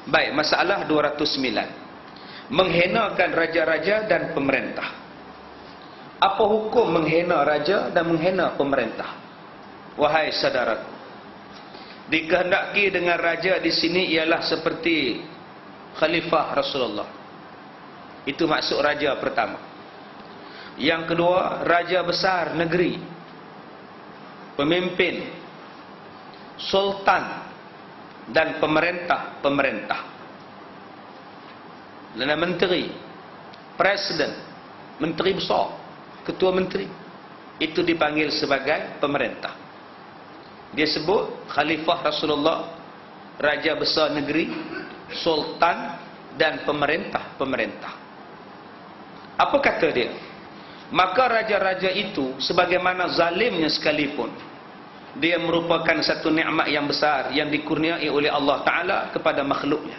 Baik, masalah 209. Menghenakan raja-raja dan pemerintah. Apa hukum menghina raja dan menghina pemerintah? Wahai saudaraku, dikehendaki dengan raja di sini ialah seperti khalifah Rasulullah. Itu maksud raja pertama. Yang kedua, raja besar negeri, pemimpin, sultan, dan pemerintah. Dan menteri, presiden, menteri besar, ketua menteri, itu dipanggil sebagai pemerintah. Dia sebut khalifah Rasulullah, raja besar negeri, sultan, dan pemerintah. Apa kata dia? Maka raja-raja itu sebagaimana zalimnya sekalipun, dia merupakan satu nikmat yang besar yang dikurniai oleh Allah Ta'ala kepada makhluknya.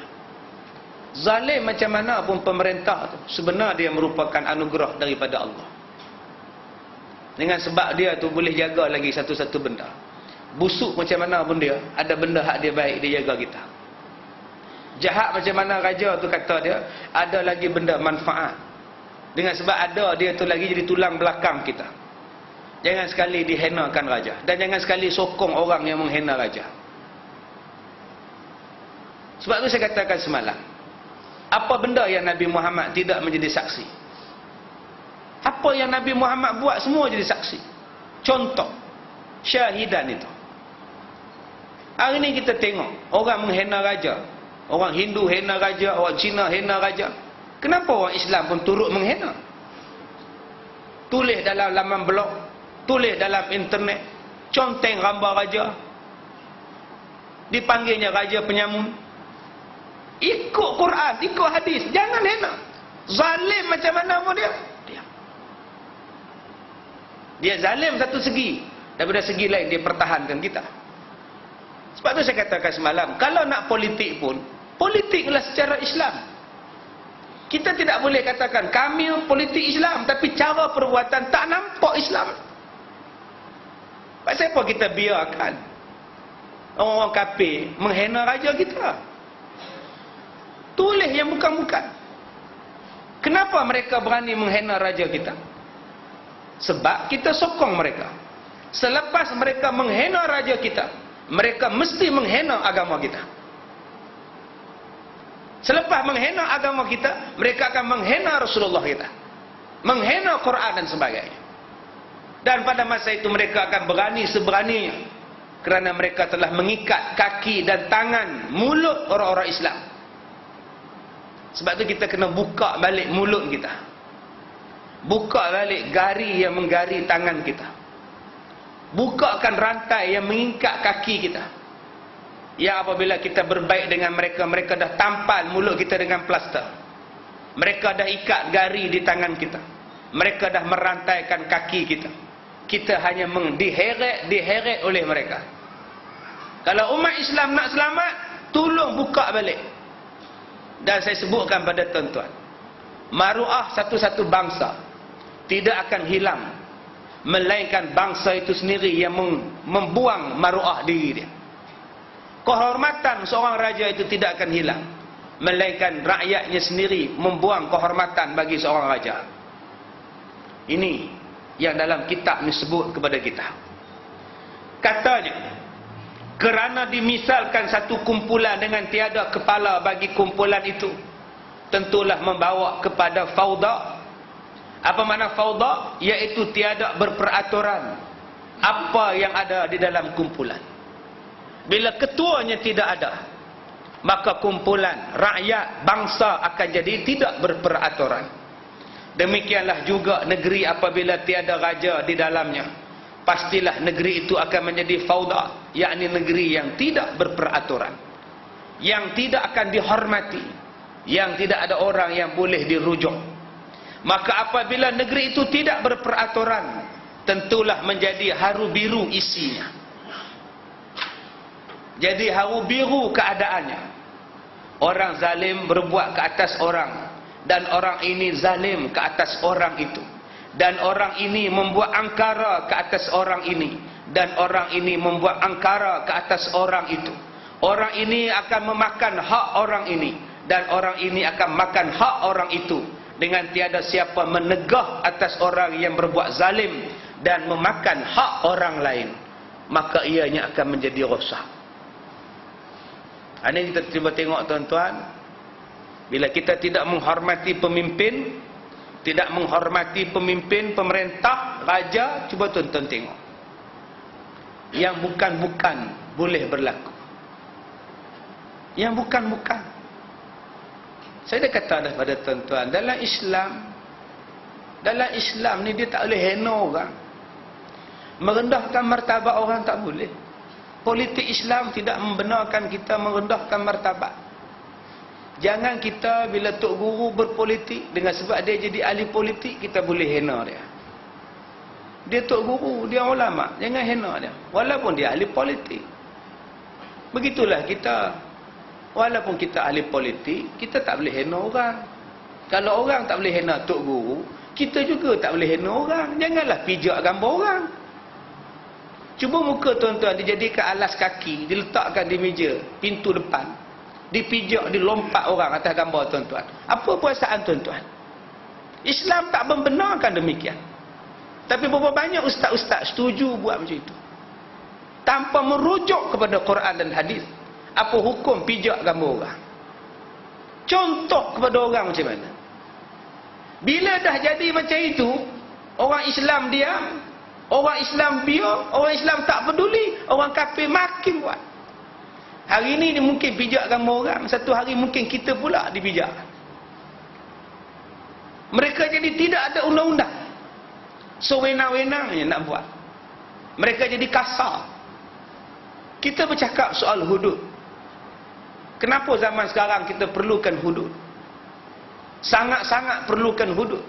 Zalim macam mana pun pemerintah tu, sebenarnya dia merupakan anugerah daripada Allah. Dengan sebab dia tu boleh jaga lagi satu-satu benda. Busuk macam mana pun dia, ada benda hak dia baik, dia jaga kita. Jahat macam mana raja tu kata dia, ada lagi benda manfaat. Dengan sebab ada dia tu lagi jadi tulang belakang kita. Jangan sekali dihinakan raja, dan jangan sekali sokong orang yang menghina raja. Sebab tu saya katakan semalam, apa benda yang Nabi Muhammad tidak menjadi saksi? Apa yang Nabi Muhammad buat semua jadi saksi. Contoh syahidan itu. Hari ni kita tengok orang menghina raja, orang Hindu hina raja, orang Cina hina raja. Kenapa orang Islam pun turut menghina? Tulis dalam laman blog, tulis dalam internet, conteng gambar raja, dipanggilnya raja penyamun. Ikut Quran, ikut hadis, jangan hina. Zalim macam mana pun dia zalim satu segi, daripada segi lain dia pertahankan kita. Sebab tu saya katakan semalam, kalau nak politik pun, politiklah secara Islam. Kita tidak boleh katakan kami politik Islam, tapi cara perbuatan tak nampak Islam. Pasal apa kita biarkan orang-orang kafir menghina raja kita? Tulis yang bukan-bukan. Kenapa mereka berani menghina raja kita? Sebab kita sokong mereka. Selepas mereka menghina raja kita, mereka mesti menghina agama kita. Selepas menghina agama kita, mereka akan menghina Rasulullah kita, menghina Quran dan sebagainya. Dan pada masa itu mereka akan berani seberaninya, kerana mereka telah mengikat kaki dan tangan, mulut orang-orang Islam. Sebab tu kita kena buka balik mulut kita, buka balik gari yang menggari tangan kita, bukakan rantai yang mengikat kaki kita. Ya, apabila kita berbaik dengan mereka, mereka dah tampal mulut kita dengan plaster, mereka dah ikat gari di tangan kita, mereka dah merantaikan kaki kita. Kita hanya diheret oleh mereka. Kalau umat Islam nak selamat, tolong buka balik. Dan saya sebutkan pada tuan-tuan, maruah satu-satu bangsa tidak akan hilang, melainkan bangsa itu sendiri yang membuang maruah diri dia. Kehormatan seorang raja itu tidak akan hilang, melainkan rakyatnya sendiri membuang kehormatan bagi seorang raja. Ini yang dalam kitab ni sebut kepada kita. Katanya, kerana dimisalkan satu kumpulan dengan tiada kepala bagi kumpulan itu, tentulah membawa kepada fauda. Apa makna fauda? Iaitu tiada berperaturan apa yang ada di dalam kumpulan. Bila ketuanya tidak ada, maka kumpulan, rakyat, bangsa akan jadi tidak berperaturan. Demikianlah juga negeri apabila tiada raja di dalamnya, pastilah negeri itu akan menjadi fauda, yakni negeri yang tidak berperaturan, yang tidak akan dihormati, yang tidak ada orang yang boleh dirujuk. Maka apabila negeri itu tidak berperaturan, tentulah menjadi haru biru isinya. Jadi haru biru keadaannya. Orang zalim berbuat ke atas orang, dan orang ini zalim ke atas orang itu, dan orang ini membuat angkara ke atas orang ini, dan orang ini membuat angkara ke atas orang itu. Orang ini akan memakan hak orang ini, dan orang ini akan makan hak orang itu, dengan tiada siapa menegah atas orang yang berbuat zalim dan memakan hak orang lain, maka ianya akan menjadi rosak. Ini kita cuba tengok tuan-tuan, bila kita tidak menghormati pemimpin, tidak menghormati pemimpin pemerintah, raja, cuba tuan-tuan tengok, yang bukan-bukan boleh berlaku. Yang bukan-bukan. Saya dah kata dah pada tuan-tuan, dalam Islam ni dia tak boleh hina orang. Merendahkan martabat orang tak boleh. Politik Islam tidak membenarkan kita merendahkan martabat. Jangan kita bila tok guru berpolitik, dengan sebab dia jadi ahli politik, kita boleh hina dia. Dia tok guru, dia ulama, jangan hina dia, walaupun dia ahli politik. Begitulah kita, walaupun kita ahli politik, kita tak boleh hina orang. Kalau orang tak boleh hina tok guru, kita juga tak boleh hina orang. Janganlah pijak gambar orang. Cuba muka tuan-tuan dijadikan alas kaki, diletakkan di meja pintu depan, dipijak, dilompat orang atas gambar tuan-tuan. Apa perasaan tuan-tuan? Islam tak membenarkan demikian. Tapi berapa banyak ustaz-ustaz setuju buat macam itu, tanpa merujuk kepada Quran dan hadis. Apa hukum pijak gambar orang? Contoh kepada orang macam mana? Bila dah jadi macam itu, orang Islam diam, orang Islam biar, orang Islam tak peduli, orang kafir makin buat. Hari ini dia mungkin pijak gambar orang, satu hari mungkin kita pula dipijak. Mereka jadi tidak ada undang-undang, sewenang-wenangnya nak buat. Mereka jadi kasar. Kita bercakap soal hudud. Kenapa zaman sekarang kita perlukan hudud? Sangat-sangat perlukan hudud.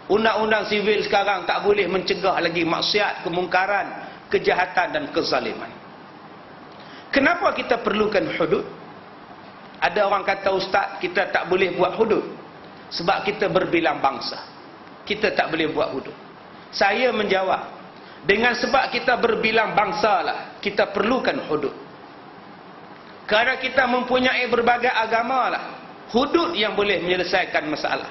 Undang-undang sivil sekarang tak boleh mencegah lagi maksiat, kemungkaran, kejahatan dan kezaliman. Kenapa kita perlukan hudud? Ada orang kata, ustaz, kita tak boleh buat hudud sebab kita berbilang bangsa, kita tak boleh buat hudud. Saya menjawab, dengan sebab kita berbilang bangsa lah kita perlukan hudud. Kerana kita mempunyai berbagai agama lah, hudud yang boleh menyelesaikan masalah.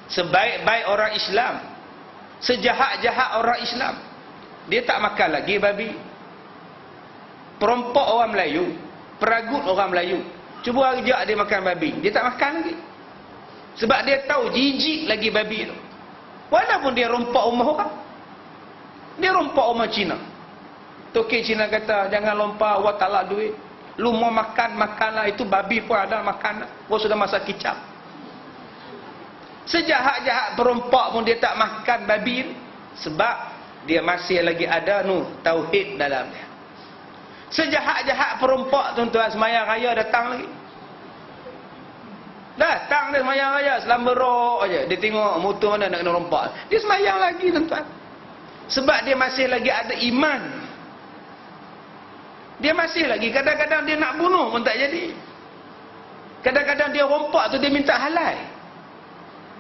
Sebaik-baik orang Islam, sejahat-jahat orang Islam, dia tak makan lagi babi. Perompok orang Melayu, peragut orang Melayu, cuba ajak dia makan babi, dia tak makan lagi. Sebab dia tahu jijik lagi babi tu. Walaupun dia rompak rumah orang, dia rompak rumah Cina. Toke Cina kata, jangan lompat, awak tak lah duit. Lu mau makan, makanlah, itu babi pun ada makan. Awak sudah masak kicap. Sejahat-jahat perompak pun dia tak makan babi, sebab dia masih lagi ada tauhid dalam dia. Sejahat-jahat perompak tuan-tuan, semayang raya datang lagi. Datang dia semayang raya, selamberok aja, dia tengok motor mana nak kena rompak, dia semayang lagi tuan-tuan. Sebab dia masih lagi ada iman. Dia masih lagi, kadang-kadang dia nak bunuh pun tak jadi. Kadang-kadang dia rompak tu dia minta halal.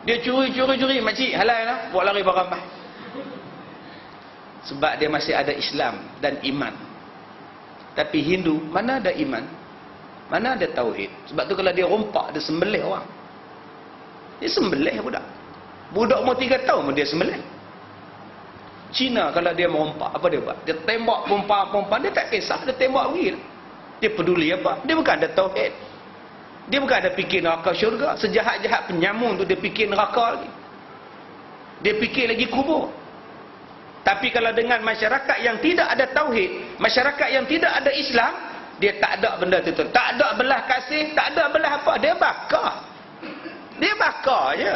Dia curi, makcik halal lah, buat lari barang bah. Sebab dia masih ada Islam dan iman. Tapi Hindu, mana ada iman, mana ada tauhid. Sebab tu kalau dia rompak, dia sembelih orang. Dia sembelih budak. Budak umur 3 tahun pun dia sembelih. Cina kalau dia merompak, apa dia buat? Dia tembak perempuan-perempuan, dia tak kisah, dia tembak pergi. Dia peduli apa? Dia bukan ada tauhid. Dia bukan ada fikir neraka syurga. Sejahat-jahat penyamun tu dia fikir neraka lagi. Dia fikir lagi kubur. Tapi kalau dengan masyarakat yang tidak ada tauhid, masyarakat yang tidak ada Islam, dia tak ada benda tu. Tak ada belah kasih, tak ada belah apa. Dia bakar. Dia bakar je.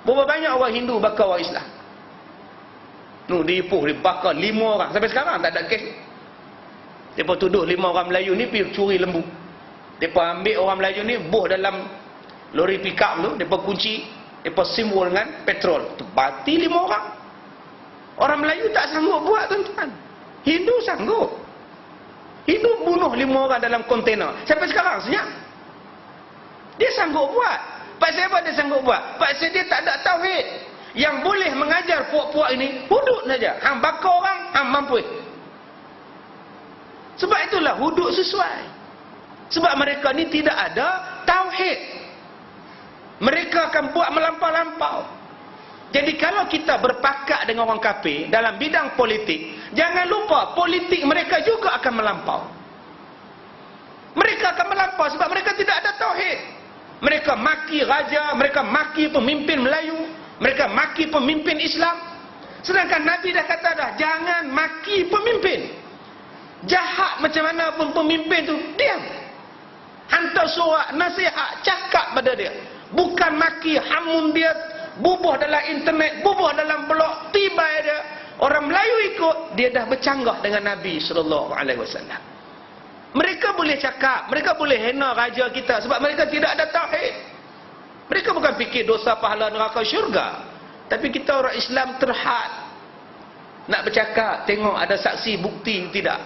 Berapa banyak orang Hindu bakar orang Islam? Dia ipuh, dia bakar 5 orang. Sampai sekarang tak ada kes. Mereka tuduh 5 orang Melayu ni pergi curi lembu. Mereka ambil orang Melayu ni, buh dalam lori pick up tu, mereka kunci, mereka simbol dengan petrol. Terbati 5 orang. Orang Melayu tak sanggup buat tuan-tuan. Hindu sanggup. Hindu bunuh 5 orang dalam kontainer. Sampai sekarang senyap. Dia sanggup buat. Pasal apa dia sanggup buat? Pasal dia tak ada tauhid. Yang boleh mengajar puak-puak ini hudud saja. Hang bakar orang, hang mampu. Sebab itulah hudud sesuai. Sebab mereka ni tidak ada tauhid. Mereka akan buat melampau-lampau. Jadi kalau kita berpakat dengan orang kafir dalam bidang politik, jangan lupa politik mereka juga akan melampau. Mereka akan melampau sebab mereka tidak ada tauhid. Mereka maki raja, mereka maki pemimpin Melayu, mereka maki pemimpin Islam. Sedangkan Nabi dah kata dah, jangan maki pemimpin. Jahat macam mana pun pemimpin tu, diam. Hantar surat, nasihat, cakap pada dia. Bukan maki, hamun dia, bubuh dalam internet, bubuh dalam blog, tiba dia. Orang Melayu ikut, dia dah bercanggah dengan Nabi SAW. Mereka boleh cakap, mereka boleh hina raja kita sebab mereka tidak ada tauhid. Mereka bukan fikir dosa pahala neraka syurga. Tapi kita orang Islam terhad. Nak bercakap, tengok ada saksi bukti tidak.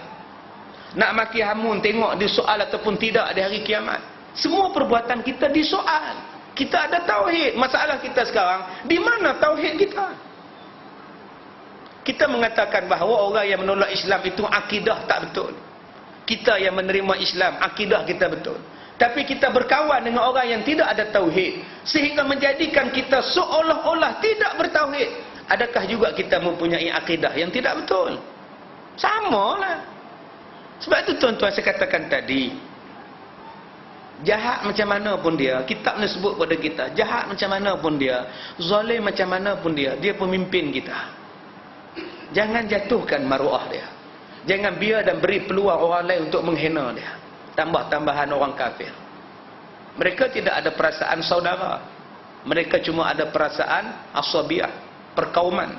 Nak maki hamun, tengok disoal ataupun tidak di hari kiamat. Semua perbuatan kita disoal. Kita ada tauhid. Masalah kita sekarang, di mana tauhid kita? Kita mengatakan bahawa orang yang menolak Islam itu akidah tak betul. Kita yang menerima Islam, akidah kita betul. Tapi kita berkawan dengan orang yang tidak ada tauhid, sehingga menjadikan kita seolah-olah tidak bertauhid. Adakah juga kita mempunyai akidah yang tidak betul? Samalah. Sebab itu tuan-tuan saya katakan tadi, jahat macam mana pun dia, kitab ni sebut pada kita, jahat macam mana pun dia, zalim macam mana pun dia pemimpin kita. Jangan jatuhkan maruah dia. Jangan biar dan beri peluang orang lain untuk menghina dia. Tambah-tambahan orang kafir. Mereka tidak ada perasaan saudara. Mereka cuma ada perasaan asabiah, perkauman.